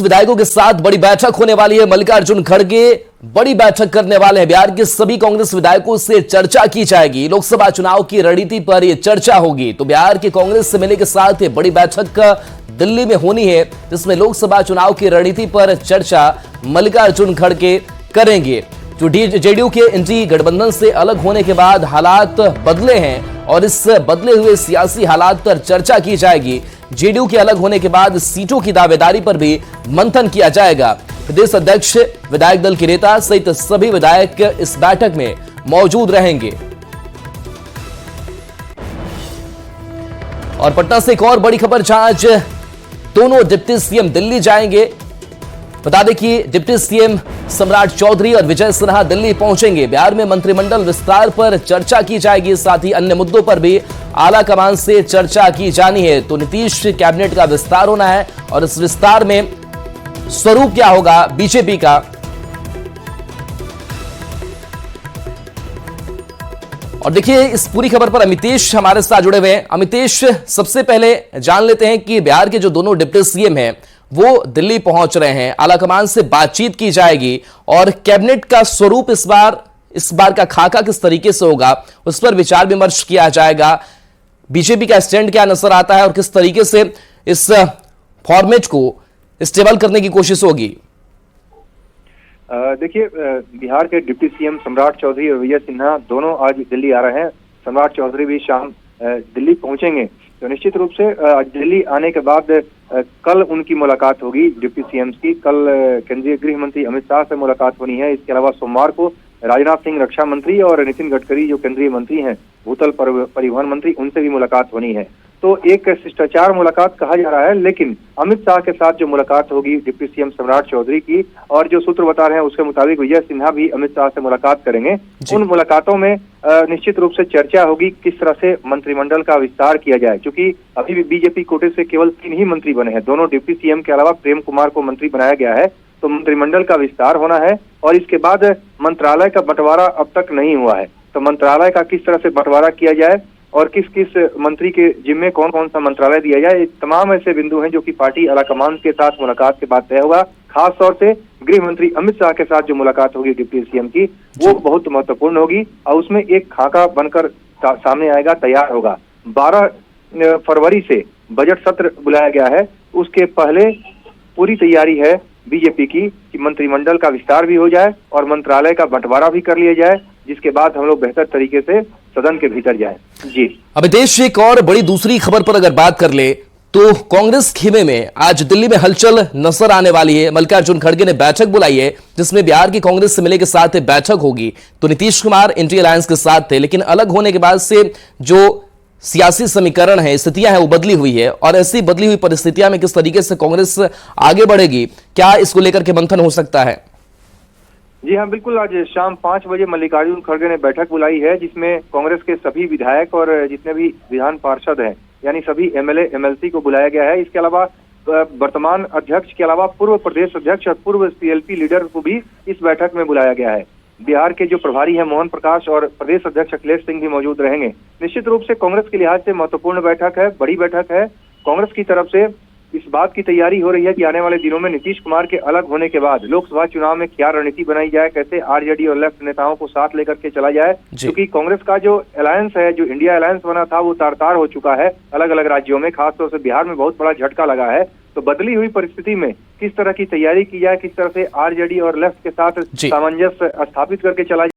विधायकों के साथ बड़ी बैठक होने वाली है। मल्लिकार्जुन खड़गे बड़ी बैठक करने वाले हैं। बिहार के सभी कांग्रेस विधायकों से चर्चा की जाएगी। लोकसभा चुनाव की रणनीति पर यह चर्चा होगी। तो बिहार के कांग्रेस से मिलने के साथ ये बड़ी बैठक दिल्ली में होनी है, जिसमें लोकसभा चुनाव की रणनीति पर चर्चा मल्लिकार्जुन खड़गे करेंगे। जो जेडीयू के इंडी गठबंधन से अलग होने के बाद हालात बदले हैं और इस बदले हुए सियासी हालात पर चर्चा की जाएगी। जेडीयू के अलग होने के बाद सीटों की दावेदारी पर भी मंथन किया जाएगा। प्रदेश अध्यक्ष, विधायक दल के नेता सहित सभी विधायक इस बैठक में मौजूद रहेंगे। और पटना से एक और बड़ी खबर, जहां आज दोनों डिप्टी सीएम दिल्ली जाएंगे। बता दें कि डिप्टी सीएम सम्राट चौधरी और विजय सिन्हा दिल्ली पहुंचेंगे। बिहार में मंत्रिमंडल विस्तार पर चर्चा की जाएगी, साथ ही अन्य मुद्दों पर भी आला कमान से चर्चा की जानी है। तो नीतीश कैबिनेट का विस्तार होना है और इस विस्तार में स्वरूप क्या होगा बीजेपी का, और देखिए इस पूरी खबर पर अमितेश हमारे साथ जुड़े हुए हैं। अमितेश, सबसे पहले जान लेते हैं कि बिहार के जो दोनों डिप्टी सीएम हैं वो दिल्ली पहुंच रहे हैं, आलाकमान से बातचीत की जाएगी और कैबिनेट का स्वरूप इस बार का खाका किस तरीके से होगा उस पर विचार विमर्श किया जाएगा। बीजेपी का स्टैंड क्या नजर आता है और किस तरीके से इस फॉर्मेट को स्टेबल करने की कोशिश होगी। देखिए, बिहार के डिप्टी सीएम सम्राट चौधरी और विजय सिन्हा दोनों आज दिल्ली आ रहे हैं। सम्राट चौधरी भी शाम दिल्ली पहुंचेंगे। तो निश्चित रूप से दिल्ली आने के बाद कल उनकी मुलाकात होगी डिप्टी सीएम की। कल केंद्रीय गृह मंत्री अमित शाह से मुलाकात होनी है। इसके अलावा सोमवार को राजनाथ सिंह रक्षा मंत्री और नितिन गडकरी जो केंद्रीय मंत्री हैं, भूतल परिवहन मंत्री, उनसे भी मुलाकात होनी है। तो एक शिष्टाचार मुलाकात कहा जा रहा है, लेकिन अमित शाह के साथ जो मुलाकात होगी डिप्टी सीएम सम्राट चौधरी की, और जो सूत्र बता रहे हैं उसके मुताबिक विजय सिन्हा भी अमित शाह से मुलाकात करेंगे। उन मुलाकातों में निश्चित रूप से चर्चा होगी किस तरह से मंत्रिमंडल का विस्तार किया जाए, क्योंकि अभी भी बीजेपी कोटे से केवल 3 ही मंत्री बने हैं। दोनों डिप्टी सीएम के अलावा प्रेम कुमार को मंत्री बनाया गया है। तो मंत्रिमंडल का विस्तार होना है और इसके बाद मंत्रालय का बंटवारा अब तक नहीं हुआ है। तो मंत्रालय का किस तरह से बंटवारा किया जाए और किस किस मंत्री के जिम्मे कौन कौन सा मंत्रालय दिया जाए, तमाम ऐसे बिंदु हैं जो कि पार्टी आलाकमान के साथ मुलाकात के बाद तय होगा। खास तौर से गृह मंत्री अमित शाह के साथ जो मुलाकात होगी डिप्टी सीएम की, वो बहुत महत्वपूर्ण होगी और उसमें एक खाका बनकर सामने आएगा, तैयार होगा। 12 फरवरी से बजट सत्र बुलाया गया है। उसके पहले पूरी तैयारी है बीजेपी की कि मंत्रिमंडल का विस्तार भी हो जाए और मंत्रालय का बंटवारा भी कर लिया जाए, जिसके बाद हम लोग बेहतर तरीके से सदन के भीतर जाएं। जी अमितेश, एक और बड़ी दूसरी खबर पर अगर बात कर ले तो कांग्रेस खेमे में आज दिल्ली में हलचल नजर आने वाली है। मल्लिकार्जुन खड़गे ने बैठक बुलाई है, जिसमें बिहार की कांग्रेस से मिलने के साथ बैठक होगी। तो नीतीश कुमार इंडी अलायंस के साथ थे, लेकिन अलग होने के बाद से जो सियासी समीकरण है, स्थितियां हैं, वो बदली हुई है। और ऐसी बदली हुई परिस्थितियां में किस तरीके से कांग्रेस आगे बढ़ेगी, क्या इसको लेकर के मंथन हो सकता है? जी हाँ, बिल्कुल। आज शाम 5 बजे मल्लिकार्जुन खड़गे ने बैठक बुलाई है, जिसमें कांग्रेस के सभी विधायक और जितने भी विधान पार्षद हैं, यानी सभी एमएलए एमएलसी को बुलाया गया है। इसके अलावा वर्तमान अध्यक्ष के अलावा पूर्व प्रदेश अध्यक्ष और पूर्व सीएलपी लीडर को भी इस बैठक में बुलाया गया है। बिहार के जो प्रभारी हैं मोहन प्रकाश और प्रदेश अध्यक्ष अखिलेश सिंह भी मौजूद रहेंगे। निश्चित रूप से कांग्रेस के लिहाज से महत्वपूर्ण बैठक है, बड़ी बैठक है। कांग्रेस की तरफ से इस बात की तैयारी हो रही है कि आने वाले दिनों में नीतीश कुमार के अलग होने के बाद लोकसभा चुनाव में क्या रणनीति बनाई जाए, कैसे आरजेडी और लेफ्ट नेताओं को साथ लेकर के चला जाए, क्योंकि कांग्रेस का जो अलायंस है, जो इंडिया अलायंस बना था, वो तार-तार हो चुका है अलग अलग राज्यों में। खासतौर से बिहार में बहुत बड़ा झटका लगा है। तो बदली हुई परिस्थिति में किस तरह की तैयारी की जाए, किस तरह से आरजेडी और लेफ्ट के साथ सामंजस्य स्थापित करके चला